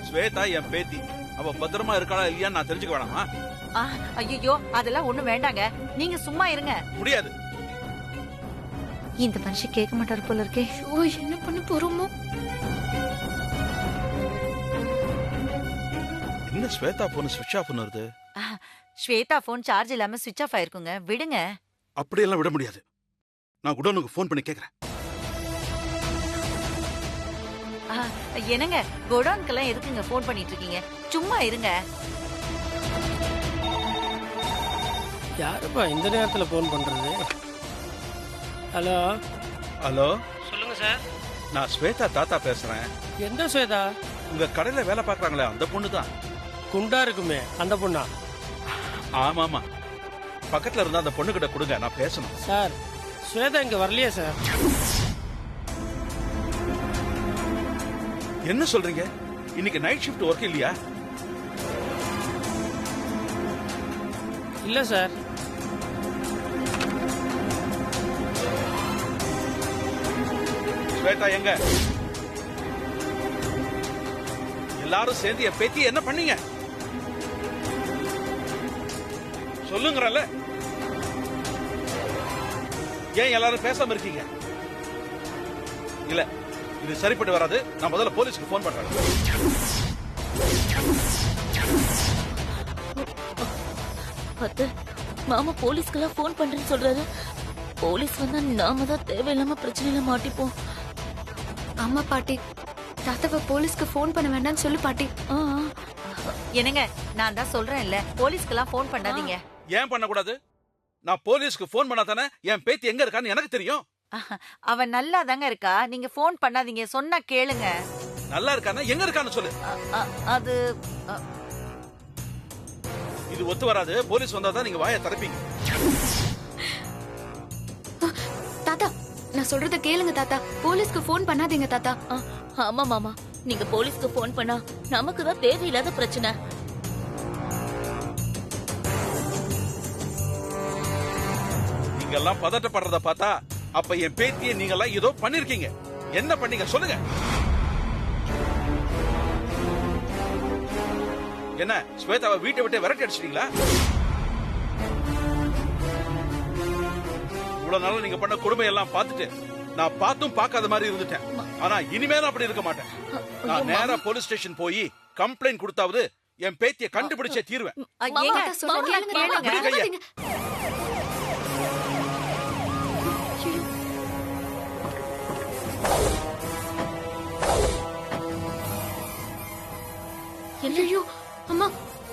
ஸ்வேதா என் பேத்தி. அவ பத்திரமா இருக்காளா இல்லையா நான் தெரிஞ்சுக்க வேணாமா? ஐயோ அதெல்லாம் ஒண்ணும் வேண்டாங்க, நீங்க சும்மா இருங்க. முடியாது. இந்த மனுஷன் கேட்க மாட்டாரு போல இருக்கே. ஓ என்ன பண்ண போறோமோ? என்ன ஸ்வேதா போன் ஸ்விட்ச் ஆஃப் பண்ணுது? ஸ்வேதா போன் சார்ஜ் இல்லாம ஸ்விட்ச் ஆஃப் ஆயிருக்குங்க, விடுங்க. அப்படியெல்லாம் விட முடியாது. நான் குடோனுக்கு போன் பண்ணி கேக்குறேன். என்னங்க குடோனுக்கெல்லாம் எதுக்குங்க போன் பண்ணிட்டு இருக்கீங்க? சும்மா இருங்க. யாருப்பா இந்த நேரத்துல போன் பண்றது? ஹலோ ஹலோ, சொல்லுங்க சார். நான் ஸ்வேதா தாத்தா பேசுறேன். எந்த ஸ்வேதா? உங்க கடையில வேலை பாக்குறாங்களே அந்த பொண்ணு தான். குண்டா இருக்குமே அந்த பொண்ணா? ஆமாமா, பக்கத்துல இருந்தா அந்த பொண்ணு கிட்ட கொடுங்க, நான் பேசணும். சார் ஸ்வேதா இங்க வரலையே சார். என்ன சொல்றீங்க? இன்னைக்கு நைட் ஷிஃப்ட் ஒர்க் இல்லையா? இல்ல சார். ஸ்வேதா எங்க? எல்லாரும் சேர்ந்து என் பேத்தி என்ன பண்ணீங்க சொல்லுங்கறல்ல. ஏன் எல்லாரும் பேசாம இருக்கீங்க? இல்ல, இது சரிப்பட்டு வராது. நான் முதல்ல போலீஸ்க்கு போன் பண்றேன். மாமா போலீஸ்க்கெல்லாம் போன் பண்றேன்னு சொல்றாரு. போலீஸ் வந்தா நாம தான் தேவையில்லாம பிரச்சனையில மாட்டிப்போம். ஆமா பாட்டி, தாத்தாவை போலீஸ்க்கு போன் பண்ண வேண்டாம்னு சொல்லு பாட்டி. என்னங்க நான் தான் சொல்றேன் இல்ல, போலீஸ்க்கெல்லாம் போன் பண்ணாதீங்க. ஏன் பண்ணக்கூடாது? நான் போலீஸ்க்கு போன் பண்ணாதானே என் பேத்தி எங்க இருக்கான்னு எனக்கு தெரியும். அவன் நல்லா தாங்க இருக்கா, நீங்க போன் பண்ணாதீங்க, சொன்னா கேளுங்க. நல்லா இருக்கானா எங்க இருக்கான்னு சொல்லு. அது இது ஒத்து வராது. போலீஸ் வந்தாதான் நீங்க வாயை திறப்பீங்க. தாத்தா நான் சொல்றத கேளுங்க தாத்தா, போலீஸ்க்கு போன் பண்ணாதீங்க தாத்தா. ஆமா மாமா, நீங்க போலீஸ்க்கு போன் பண்ணா நமக்கு தான் தேவையில்லாத பிரச்சனை. நீங்க எல்லாம் பதட்டப்படுறத பார்த்தா அப்ப என் பேத்தியை நீங்க எல்லாம் ஏதோ பண்ணிருக்கீங்க. என்ன பண்ணீங்க சொல்லுங்க. என்ன ஸ்வேதாவை வீட்டை விட்டு விரட்டி அடிச்சிட்டீங்களா? இவ்வளவு நாள் நீங்க பண்ண கொடுமை எல்லாம் பார்த்துட்டு நான் பார்த்தும் பார்க்காத மாதிரி இருந்துட்டேன். ஆனா இனிமேலும் அப்படி இருக்க மாட்டேன். நான் நேரா போலீஸ் ஸ்டேஷன் போய் கம்ப்ளைண்ட் கொடுத்தாவது என் பேத்தியை கண்டுபிடிச்சே தீர்வேன். ஐயோ அம்மா,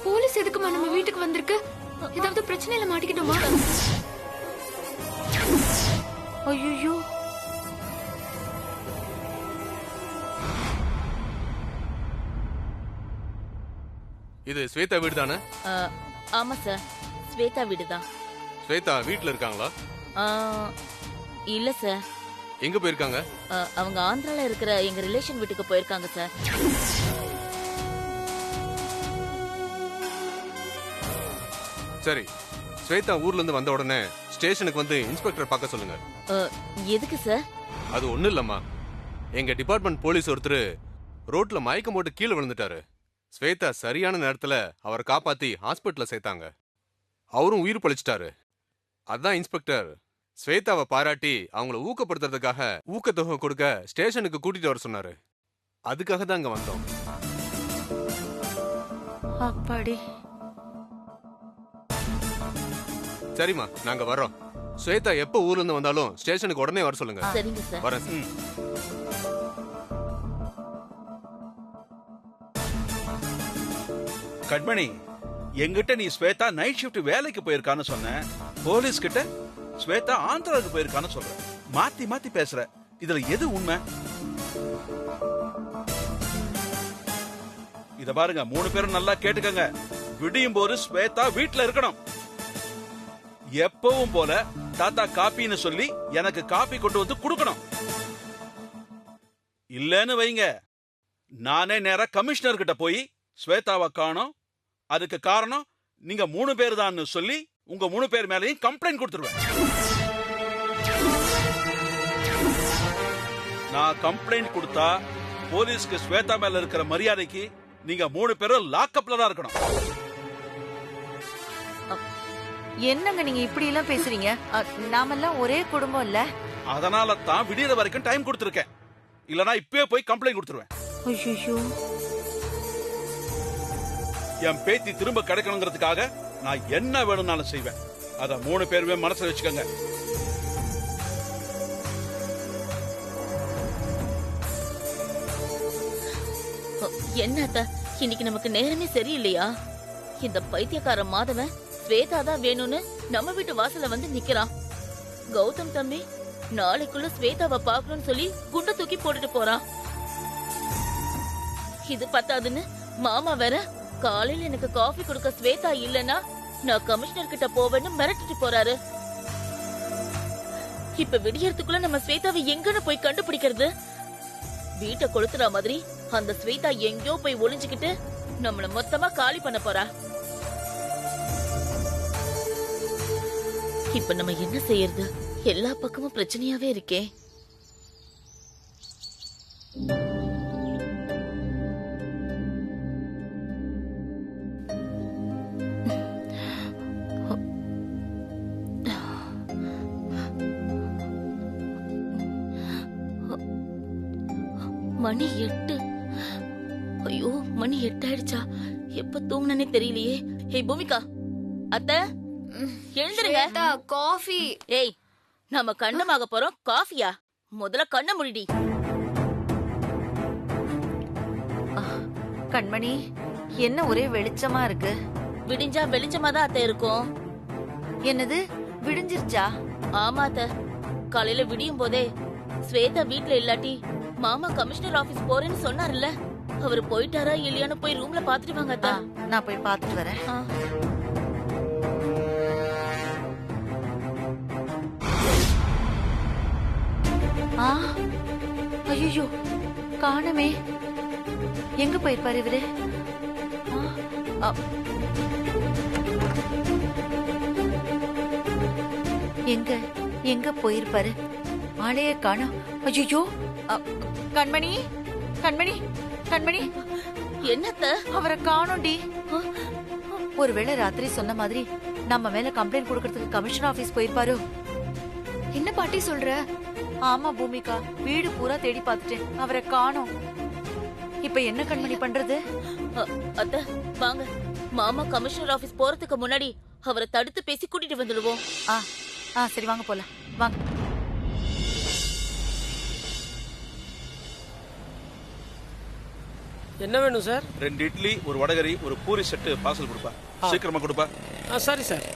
போலீஸ் எதுக்குமா நம்ம வீட்டுக்கு வந்திருக்கு? ஏதாவது பிரச்சனையில மாட்டிக்கிட்டோமா? ஐயோ இது ஸ்வேதா வீடு தானே? ஆமா சார், ஸ்வேதா வீடு தான். ஸ்வேதா வீட்ல இருக்காங்களா? இல்ல சார். எங்க போயிருக்காங்க? அவங்க ஆந்திரால இருக்கிற எங்க ரிலேஷன் வீட்டுக்கு போயிருக்காங்க சார். சரி, ஸ்வேதா ஊர்ல இருந்து வந்த உடனே ஸ்டேஷனுக்கு வந்து இன்ஸ்பெக்டர் பார்க்க சொல்லுங்க. எதுக்கு சார்? அது ஒண்ணும் இல்லம்மா, எங்க டிபார்ட்மெண்ட் போலீஸ் ஒருத்தர் ரோட்ல மயக்கம் போட்டு கீழே விழுந்துட்டாரு. ஸ்வேதா சரியான நேரத்துல அவரை காப்பாத்தி ஹாஸ்பிட்டல்ல சேர்த்தாங்க. அவரும் உயிர் பழிச்சிட்டாரு. அதான் இன்ஸ்பெக்டர் ஸ்வேதாவை பாராட்டி அவங்கள ஊக்கப்படுத்துறதுக்காக ஊக்கத்தொகை கொடுக்க ஸ்டேஷனுக்கு கூட்டிட்டு வர சொன்னாரு. அதுக்காக தான் அங்க வந்தோம். அப்பாடி. சரிம்மா, நாங்க வர்றோம். ஸ்வேதா எப்ப ஊர்ல இருந்து வந்தாலும் ஸ்டேஷனுக்கு உடனே வர சொல்லுங்க. சரிங்க சார். வரேன். கண்மணி, எங்கிட்ட நீ ஸ்வேதா நைட் ஷிஃப்ட் வேலைக்கு போயிருக்கான்னு சொன்ன. போலீஸ் கிட்ட ஸ்வேதா ஆந்திராவுக்கு போயிருக்கான்னு சொல்ற. மாத்தி மாத்தி பேசுற. இதுல எது உண்மை? இத பாருங்க, 3 பேரும் நல்லா கேட்டுக்கங்க. விடியும் போது ஸ்வேதா வீட்டுல இருக்கணும். எப்பவும் போல தாத்தா காப்பின்னு சொல்லி எனக்கு காப்பி கொண்டு வந்து கொடுக்கணும். இல்லன்னு வைங்க, நானே நேரா கமிஷனர் கிட்ட போய் ஸ்வேதாவை காணோம், அதுக்கு காரணம் நீங்க 3 பேர் தான் சொல்லி உங்க 3 பேர் மேலையும் கம்ப்ளைண்ட் கொடுத்துருவேன். நான் கம்ப்ளைண்ட் கொடுத்தா போலீஸ்க்கு ஸ்வேதா மேல இருக்கிற மரியாதைக்கு நீங்க 3 பேரும் லாக்அப்ல தான் இருக்கணும். என்னங்க நீங்க இப்படி எல்லாம் பேசுறீங்க? நாமெல்லாம் ஒரே குடும்பம் இல்ல? அதனால தான் விடியற வரைக்கும் டைம் கொடுத்திருக்கேன். இல்லனா இப்பவே போய் கம்ப்ளைண்ட் கொடுத்துருவேன். ஐயோ, என் பேத்தி திரும்ப கிடைக்கணுங்கிறதுக்காக நான் என்ன வேணும்னாலும் செய்வேன். அத 3 பேருமே மனசுல வச்சுக்கோங்க. என்ன அத்த, இன்னைக்கு நமக்கு நேரமே சரியில்லையா? இந்த பைத்தியக்கார மாதவன் ஸ்வேதா தான் வேணும்னு நம்ம வீட்டு வாசல்ல வந்து நிக்கிறான். கௌதம் தம்பி நாளைக்குள்ள ஸ்வேதாவை பாக்கணும்னு சொல்லி குண்டை தூக்கி போட்டுட்டு போறான். இது பத்தாதுன்னு மாமா வேற காலையில எனக்கு காஃபி கொடுக்க ஸ்வேதா இல்லனா நான் கமிஷனர் கிட்ட போவேன்னு மிரட்டிட்டு போறாரு. இப்ப விடியறதுக்குள்ள நம்ம ஸ்வேதாவை எங்கன்னு போய் கண்டுபிடிக்கிறது? வீட்டை கொளுத்துற மாதிரி அந்த ஸ்வேதா எங்கேயோ போய் ஒளிஞ்சுக்கிட்டு நம்மள மொத்தமா காலி பண்ண போறா. இப்ப நம்ம என்ன செய்யறது? எல்லா பக்கமும் பிரச்சனையாவே இருக்கே. மணி 8. ஐயோ, மணி 8 ஆயிடுச்சா? எப்ப தூங்குனே தெரியலையே. ஏய் பூமிகா, அத்தை எழுந்துருங்க. காஃபி. ஏய், நம்ம கண்ணமாக போறோம், காஃபியா? முதல்ல கண்ண முடிடி. கண்மணி, என்ன ஒரே வெளிச்சமா இருக்கு? விடிஞ்சா வெளிச்சமா தான் அத்தை இருக்கும். என்னது விடிஞ்சிருச்சா? ஆமா அத்தை, காலையில விடியும் போதே ஸ்வேதா வீட்ல இல்லாட்டி மாமா கமிஷனர் ஆபீஸ் போறேன்னு சொன்னார்ல, அவரு போயிட்டாரா இல்லையான்னு போய் ரூம்ல பாத்துட்டு வாங்க அத்தை. நான் போய் பாத்துட்டு வரேன். ஐயோ, காணமே. எங்க போயிருப்பாரு இவரு? எங்க எங்க போயிருப்பாரு? ஆளையே காணோம். ஐயோ, கண்மணி, கண்மணி, கண்மணி, என்னத்த? அவரை காணோண்டி. ஒருவேளை ராத்திரி சொன்ன மாதிரி நம்ம மேல கம்ப்ளைண்ட் கொடுக்கறதுக்கு கமிஷனர் ஆபீஸ் போயிருப்பாரோ? என்ன பாட்டி சொல்ற? ஆமா பூமிகா, வீடு பூரா தேடி பார்த்துட்டேன், அவரை காணோம். இப்ப என்ன கண்மணி பண்றது? அத்த வாங்க, மாமா கமிஷனர் ஆபீஸ் போறதுக்கு முன்னாடி அவரை தடுத்து பேசி கூட்டிட்டு வந்துடுவோம். சரி வாங்க போலாம், வாங்க. என்ன வேணும் சார்? 2 இட்லி, ஒரு வடகரி, ஒரு பூரி செட்டு பார்சல் கொடுப்பா. சீக்கிரமா கொடுப்பா. சரி சார்.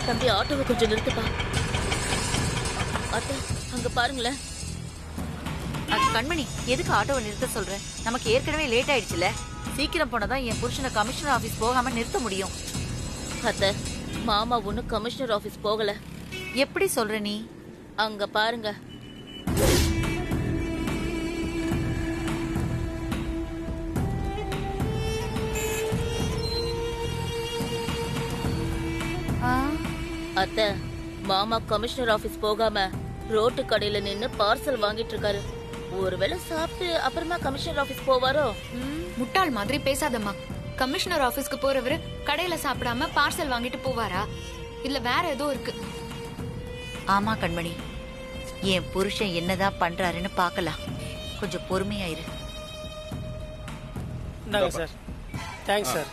தம்பி, ஆட்டோவை கொஞ்சம் நிறுத்துப்பா. அத்த அங்க பாருங்களேன். கண்மணி, எதுக்கு ஆட்டோவை நிறுத்த சொல்ற? நமக்கு ஏற்கனவே லேட் ஆயிடுச்சுல. சீக்கிரம் போனதான் என் புருஷனை கமிஷனர் ஆபீஸ் போகாம நிறுத்த முடியும். அத்த, மாமா ஒன்னும் கமிஷனர் ஆபீஸ் போகல. எப்படி சொல்ற நீ? அங்க பாருங்க. அத்த, மாமா கமிஷனர் ஆபீஸ் போகாம ரோட்டு கடையில நின்னு பார்சல் வாங்கிட்டு இருக்காரு. ஒருவேளை சாப்பிட்டு அப்புறமா கமிஷனர் ஆபீஸ் போவாரோ? முட்டாள் மாதிரி பேசாதம்மா. கமிஷனர் ஆபீஸ்க்கு போறவரு கடையில சாப்பிடாம பார்சல் வாங்கிட்டு போவாரா? இல்ல வேற ஏதோ இருக்கு. ஆமா கண்மணி, என் புருஷன் என்னதான் பண்றாருன்னு பாக்கலாம். கொஞ்சம் பொறுமையாயிரு. இந்தாங்க sir. Thanks sir.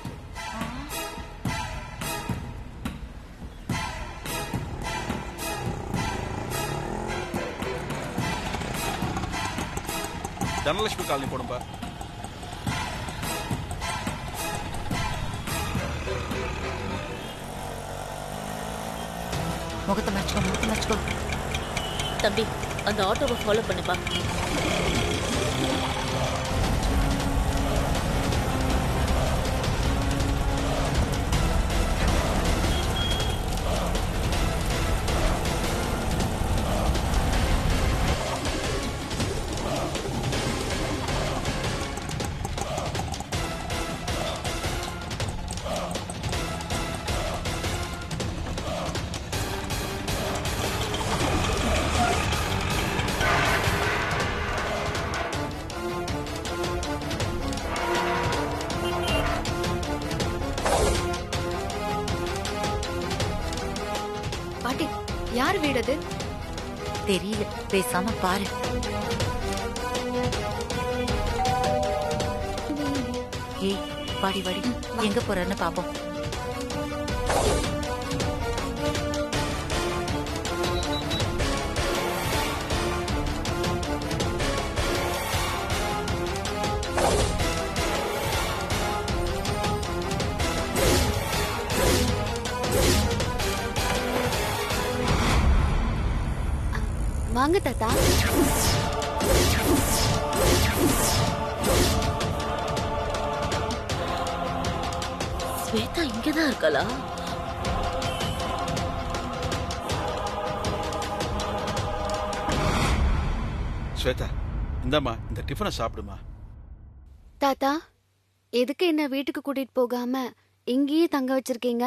Dhanalakshmi colony போடும்பா. முகத்தை மறைச்சுக்கோ, முகத்தை மறைச்சுக்கோ. தம்பி, அந்த ஆட்டோவை ஃபாலோ பண்ணுப்பா. யார் வீடு அது? தெரியல, பேசாம பாரு. ஏய், வாடி வாடி, எங்க போறன்னு பாப்போம். வாங்க தாத்தா. ஸ்வேதா இங்கதான் இருக்காளா? ஸ்வேதா, இந்தாம்மா இந்த டிஃபனை சாப்பிடுமா. தாத்தா, எதுக்கு என்ன வீட்டுக்கு கூட்டிட்டு போகாம இங்கேயே தங்க வச்சிருக்கீங்க?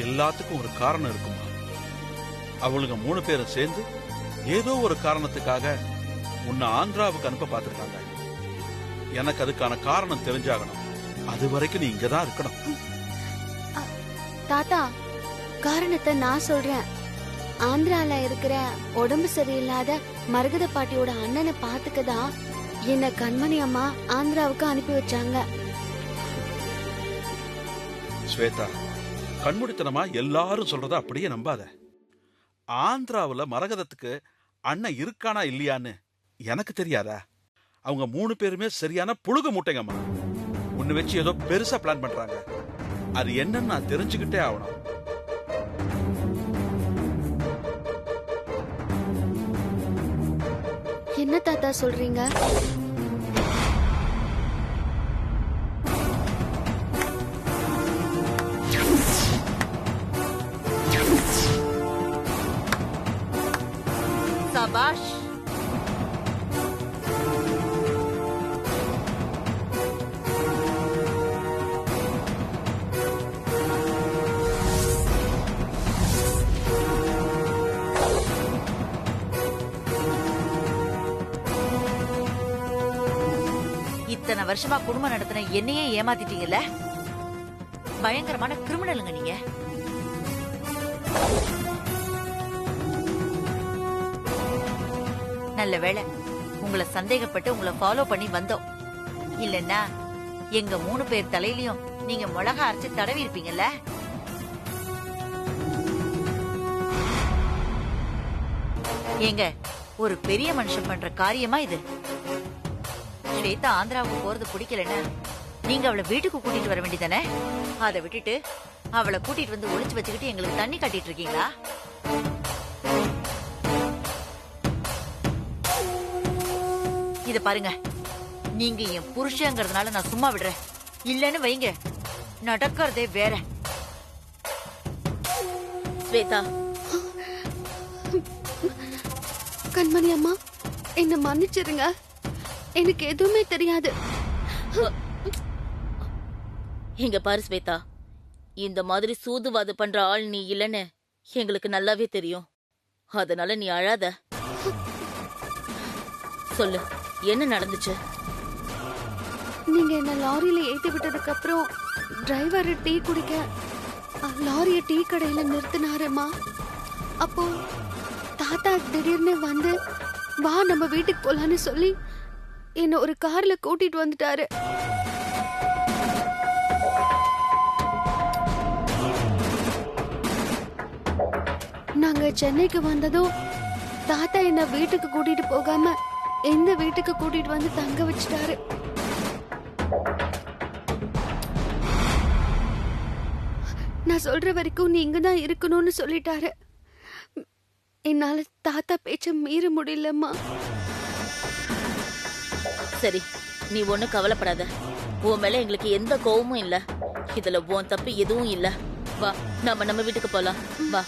எல்லாத்துக்கும் ஒரு காரணம் இருக்குமா. அவளுங்க 3 பேரும் சேர்ந்து ஏதோ ஒரு காரணத்துக்காக உன்னை ஆந்திராவுக்கு அனுப்ப பார்த்திருக்காங்க. எனக்கு அதுக்கான காரணம் தெரிஞ்சாகணும். அது வரைக்கும் நீ இங்கதான் இருக்கணும். தாத்தா, காரணத்தை நான் சொல்றேன். ஆந்திரால இருக்கிற உடம்பு சரியில்லாத மரகத பாட்டியோட அண்ணனை பாத்துக்கதா என்ன கண்மணி அம்மா ஆந்திராவுக்கு அனுப்பி வச்சாங்க. ஸ்வேதா, கண்மூடித்தனமா எல்லாரும் சொல்றத அப்படியே நம்பாத. ஆந்திராவுல மரகதத்துக்கு அண்ணன் இருக்கானா இல்லையான்னு எனக்கு தெரியாதா? அவங்க 3 பேருமே சரியான புழுகு மூட்டைங்கம்மா. ஒன்னு வச்சு ஏதோ பெருசா பிளான் பண்றாங்க. அது என்னன்னு நான் தெரிஞ்சுக்கிட்டே ஆகணும். என்ன தாத்தா சொல்றீங்க? சபாஷ். இத்தனை வருஷமா குடும்பம் நடத்தின என்னையே ஏமாத்திட்டீங்கல்ல. பயங்கரமான கிரிமினலுங்க நீங்க. நல்ல வேளை உங்களை சந்தேகப்பட்டு உங்களை ஃபாலோ பண்ணி வந்தோம். இல்லன்னா எங்க 3 பேர் தலையிலயும் நீங்க மிளகா அரைச்சு தடவி இருப்பீங்கல்ல. ஏங்க, ஒரு பெரிய மனுஷன் பண்ற காரியமா இது? ஸ்வேதா ஆந்திராவுக்கு போறது பிடிக்கலன்னா நீங்க அவளை வீட்டுக்கு கூட்டிட்டு வர வேண்டியதானே? அதை விட்டுட்டு அவளை கூட்டிட்டு வந்து ஒளிச்சு வச்சுக்கிட்டு எங்களுக்கு தண்ணி கட்டிட்டு இருக்கீங்களா? இத பாருங்க, நீங்க என் புருஷங்கிறதுனால நான் சும்மா விடுறேன். இல்லன்னு வைங்க, நடக்கிறதே வேற. ஸ்வேதா, கண்மணி அம்மா, என்ன மன்னிச்சிருங்க. எனக்கு எதுவுமே தெரியாது. இங்க பாரு ஸ்வேதா, இந்த மாதிரி சூதுவாது பண்ற ஆள் நீ இல்லன்னு எங்களுக்கு நல்லாவே தெரியும். அதனால நீ அழாத. சொல்லு, என்ன நடந்துச்சு? நீங்க என்ன லாரியில ஏத்தி விட்டதுக்கு அப்புறம் டிரைவர் டீ குடிக்க லாரிய டீ கடையில நிறுத்தினாருமா. அப்போ தாத்தா திடீர்னு வந்து வா நம்ம வீட்டுக்கு போலான்னு சொல்லி என்ன ஒரு கார்ல கூட்டிட்டு வந்துட்டாரு. நாங்க சென்னைக்கு வந்ததும் தாத்தா என்ன வீட்டுக்கு கூட்டிட்டு போகாம எந்த வீட்டுக்கு கூட்டிட்டு வந்து தங்க வச்சிட்டாரு. நான் சொல்ற வரைக்கும் நீ இங்கதான் இருக்கணும்னு சொல்லிட்டாரு. என்னால தாத்தா பேச்ச மீற முடியலம்மா. சரி, நீ ஒண்ணு கவலைப்படாத. உன் மேல எங்களுக்கு எந்த கோவமும் இல்ல. இதுல உன் தப்பு எதுவும் இல்ல. வா, நம்ம வீட்டுக்கு போலாம். வா.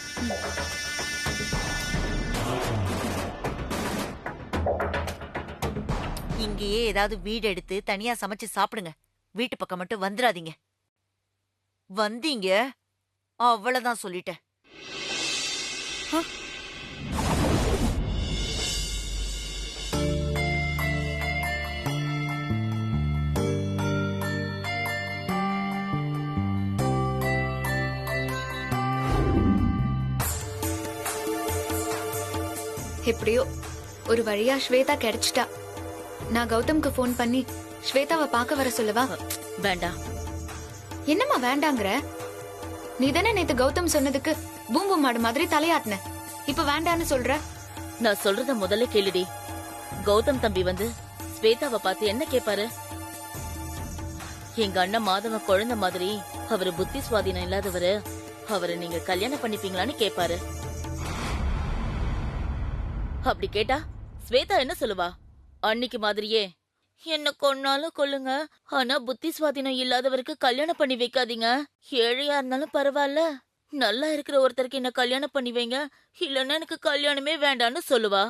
இங்கேயே ஏதாவது வீடு எடுத்து தனியா சமைச்சு சாப்பிடுங்க. வீட்டு பக்கம் மட்டும் வந்துடாதீங்க. வந்தீங்க அவ்வளவுதான் சொல்லிட்டேன். எப்படியோ ஒரு வழியா ஸ்வேதா கிடைச்சிட்டா. நான் கௌதம்க்கு ஃபோன் பண்ணி ஸ்வேதாவை பார்க்க வர சொல்லவா? வேண்டாம். என்னம்மா வேண்டாங்கிற? நீ தானே நேத்து கௌதம் சொன்னதுக்கு பூம்பு மாடு மாதிரி தலையாட்டின. இப்ப வேண்டான்னு சொல்ற? நான் சொல்றத முதல்ல கேளுடி. கௌதம் தம்பி வந்து ஸ்வேதாவை பார்த்து என்ன கேட்பாரு? எங்க அண்ணன் மாதவ குழந்தை மாதிரி அவரு புத்தி சுவாதீனம் இல்லாதவரு, அவரை நீங்க கல்யாணம் பண்ணிப்பீங்களான்னு கேட்பாரு. அப்படி கேட்டா ஸ்வேதா என்ன சொல்லுவா? அன்னைக்கு மாதிரியே என்ன கொன்னாலும் கொல்லுங்க, ஆனா புத்தி சுவாதீனம் இல்லாதவருக்கு கல்யாணம் பண்ணி வைக்காதீங்க. ஏழையா இருந்தாலும் பரவாயில்ல, நல்லா இருக்கிற ஒருத்தருக்கு என்ன கல்யாணம் பண்ணி வைங்க, இல்லன்னா எனக்கு கல்யாணமே வேண்டான்னு சொல்லுவா.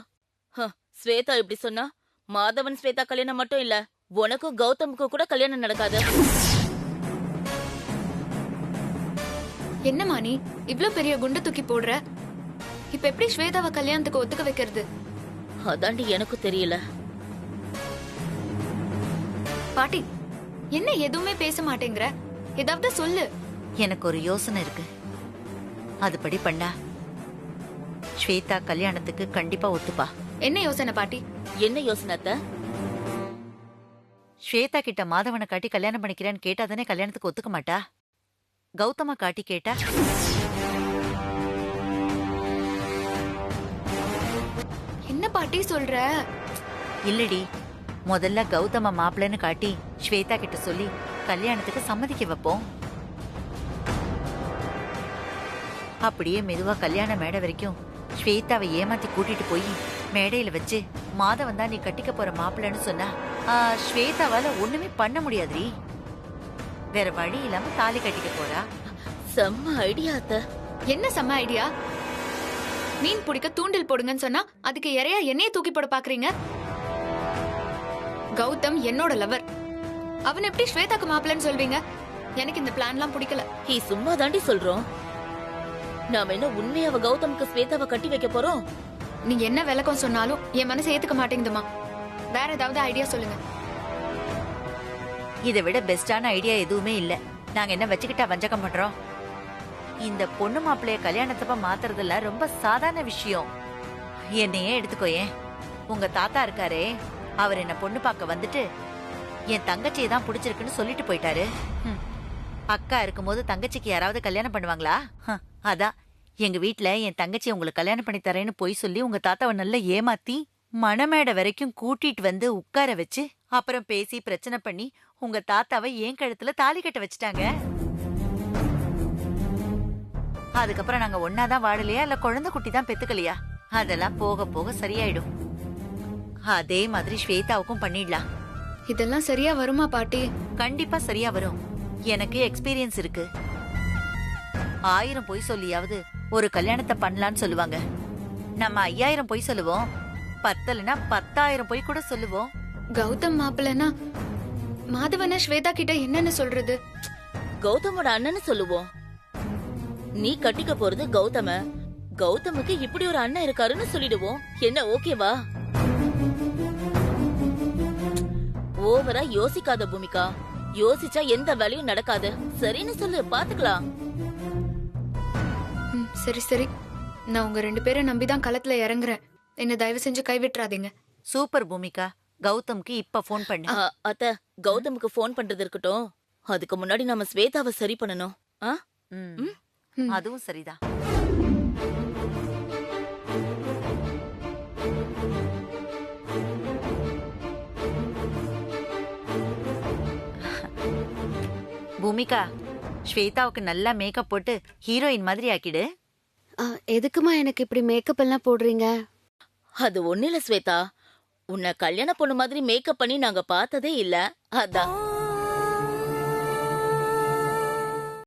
ஸ்வேதா இப்படி சொன்னா மாதவன் ஸ்வேதா கல்யாணம் மட்டும் இல்ல, உனக்கும் கௌதமுக்கும் கூட கல்யாணம் நடக்காது. என்னம்மா நீ இவ்ளோ பெரிய குண்டை தூக்கி போடுற? இப்ப எப்படி ஸ்வேதாவை கல்யாணத்துக்கு ஒத்துக்க வைக்கிறது? அதாண்டி எனக்கு தெரியல. பாட்டி, என்ன எதுவுமே பேச மாட்டேங்கிற? ஏதாவது சொல்லு. எனக்கு ஒரு யோசனை இருக்கு. அதுபடி பண்ணா ஸ்வேதா கல்யாணத்துக்கு கண்டிப்பா ஒத்துப்பா. என்ன யோசனை பாட்டி? என்ன யோசனை அத்தை? ஸ்வேதா கிட்ட மாதவனை காட்டி கல்யாணம் பண்ணிக்கிறேன்னு கேட்டா தானே கல்யாணத்துக்கு ஒத்துக்க மாட்டா. கௌதமா காட்டி கேட்டா என்ன பாட்டி சொல்ற? இல்லடி, முதல்ல கௌதம மாப்பிள்ளைன்னு காட்டி ஸ்வேதா கிட்ட சொல்லி கல்யாணத்துக்கு சம்மதிக்க வைப்போம். அப்படியே மெதுவா கல்யாண மேடை வரைக்கும் ஸ்வேதாவை ஏமாத்தி கூட்டிட்டு போய் மேடையில வச்சு மாதவன் தான் நீ கட்டிக்க போற மாப்பிள்ளைன்னு சொன்னா ஸ்வேதாவால ஒண்ணுமே பண்ண முடியாதுரி. வேற வழி இல்லாம தாலி கட்டிக்க போறா. செம்ம ஐடியா அத்தை. என்ன செம்ம ஐடியா? மீன் பிடிக்க தூண்டில் போடுங்கன்னு சொன்னா அதுக்கு இறையா என்னைய தூக்கி போட பாக்குறீங்க? கௌதம் என்னோட லவர், அவன் எப்படி ஸ்வேதாக்கு மாப்பிள்ளைன்னு சொல்வீங்க? எனக்கு இந்த பிளான்லாம் பிடிக்கல. சும்மா தாண்டி சொல்றோம். நாம என்ன உண்மையாவ கௌதமுக்கு ஸ்வேதாவை கட்டி வைக்க போறோம்? நீங்க என்ன விளக்கம் சொன்னாலும் என் மனசு ஏத்துக்க மாட்டேங்குதுமா. வேற ஏதாவது ஐடியா சொல்லுங்க. இதை விட பெஸ்டான ஐடியா எதுவுமே இல்ல. நாங்க என்ன வச்சுக்கிட்டா வஞ்சகம் பண்றோம்? இந்த பொண்ணு மாப்பிள்ளைய கல்யாணத்தப்ப மாத்துறதுல ரொம்ப சாதாரண விஷயம். என்னையே எடுத்துக்கோயேன். உங்க தாத்தா இருக்காரே, அவர் என்ன பொண்ணு பார்க்க வந்துட்டு என் தங்கச்சியை தான் பிடிச்சிருக்குன்னு சொல்லிட்டு போயிட்டாரு. அக்கா இருக்கும்போது தங்கச்சிக்கு யாராவது கல்யாணம் பண்ணுவாங்களா? அதான் எங்க வீட்டுல என் தங்கச்சி உங்களுக்கு கல்யாணம் பண்ணி தரேன்னு போய் சொல்லி உங்க தாத்தாவை நல்லா ஏமாத்தி மணமேடை வரைக்கும் கூட்டிட்டு வந்து உட்கார வச்சு அப்புறம் பேசி பிரச்சனை பண்ணி உங்க தாத்தாவை என் கழுத்துல தாலி கட்ட வச்சுட்டாங்க. அதுக்கப்புறம் நாங்க ஒன்னாதான் வாழலையா இல்ல குழந்தை குட்டி தான் பெத்துக்கலையா? அதெல்லாம் போக போக சரியாயிடும். அதே மாதிரி ஸ்வேதாவுக்கும் பண்ணிடலாம். இதெல்லாம் சரியா வருமா பாட்டி? கண்டிப்பா சரியா வரும். எனக்கு எக்ஸ்பீரியன்ஸ் இருக்கு. 1000 பொய் சொல்லியாவது ஒரு கல்யாணத்தை பண்ணலான்னு சொல்லுவாங்க. நம்ம 5000 பொய் சொல்லுவோம், பத்தலனா 10,000 பொய் கூட சொல்லுவோம். கௌதம் மாப்பிள்ளனா மாதவன ஸ்வேதா கிட்ட என்னன்னு சொல்றது? கௌதமோட அண்ணன்னு சொல்லுவோம். நீ கட்டிக்க போறது கௌதம, கௌதமுக்கு இப்படி ஒரு அண்ணன் இருக்காருன்னு சொல்லிடுவோம். என்ன ஓகேவா? ஓவரா யோசிக்காத பூமிகா. யோசிச்சா எந்த வேலையும் நடக்காது. சரின்னு சொல்லு, பாத்துக்கலாம். சரி சரி, நான் உங்க 2 பேரை நம்பிதான் களத்துல இறங்குறேன். என்ன தயவு செஞ்சு கைவிட்டுறாதீங்க. சூப்பர் பூமிகா. கௌதம்க்கு இப்ப போன் பண்ணு. அத்த, கௌதமுக்கு போன் பண்றது இருக்கட்டும். அதுக்கு முன்னாடி நம்ம ஸ்வேதாவை சரி பண்ணணும். அதுவும் சரிதான். பூமிகா, ஸ்வேதாவுக்கு நல்லா மேக்கப் போட்டு ஹீரோயின் மாதிரி ஆக்கிடு. எதுக்குமா எனக்கு இப்படி மேக்கப் எல்லாம் போடுறீங்க? அது ஒண்ணு இல்ல ஸ்வேதா, உன்னை கல்யாண பொண்ணு மாதிரி மேக்கப் பண்ணி நாங்க பார்த்ததே இல்ல. அதான்